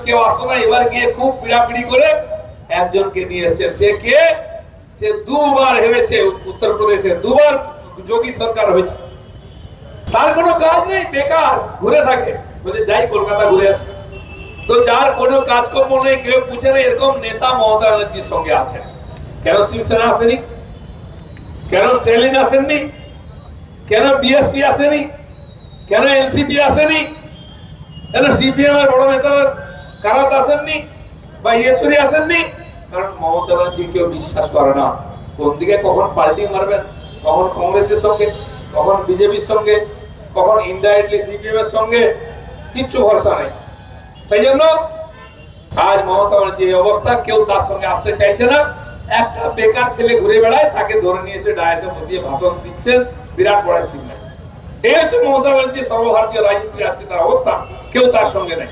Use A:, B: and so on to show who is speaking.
A: কেউ আসতো না, এবার গিয়ে খুব পিড়াপিড়ি করে একজনকে নিয়ে এসেছেন। সে কে? সে দুবার হেরেছে উত্তরপ্রদেশে, দুবার যোগী সরকার হয়েছে, তার কোনো কাজ নেই, বেকার ঘুরে থাকে, বলে যাই কলকাতা ঘুরে আসে। তো যার কোনো কাজকর্ম নেই, কেউ পুছে না, এরকম নেতা মমতা ব্যানার্জির সঙ্গে আছেন। কেন শিবসেনা আসেনি? কেন স্ট্যালিন আসেননি? কেন বিএসপি আসেনি? কেন এনসিপি আসেনি? কেন সিপিএম এর বড় নেতারা কারাতে আসেননি বা ইয়েচুরি আসেননি? কারণ মমতা ব্যানার্জি কেউ বিশ্বাস করে না কোন দিকে কখন পাল্টি মারবেন, কখন কংগ্রেসের সঙ্গে, কখন বিজেপির সঙ্গে, কখন ইনডাইরেক্টলি সিপিএম এর সঙ্গে, কিচ্ছু ভরসা নেই। সেই জন্য আজ মমতা ব্যানার্জি এই অবস্থা, কেউ তার সঙ্গে আসতে চাইছে না। একটা বেকার ছেলে ঘুরে বেড়ায়, তাকে ধরে নিয়ে এসে ডায়াসে বসিয়ে ভাষণ দিচ্ছেন, বিরাট বড় চিহ্ন। এই হচ্ছে মমতা ব্যানার্জি সর্বভারতীয় রাজনীতির আজকে তার অবস্থা, কেউ তার সঙ্গে নেই।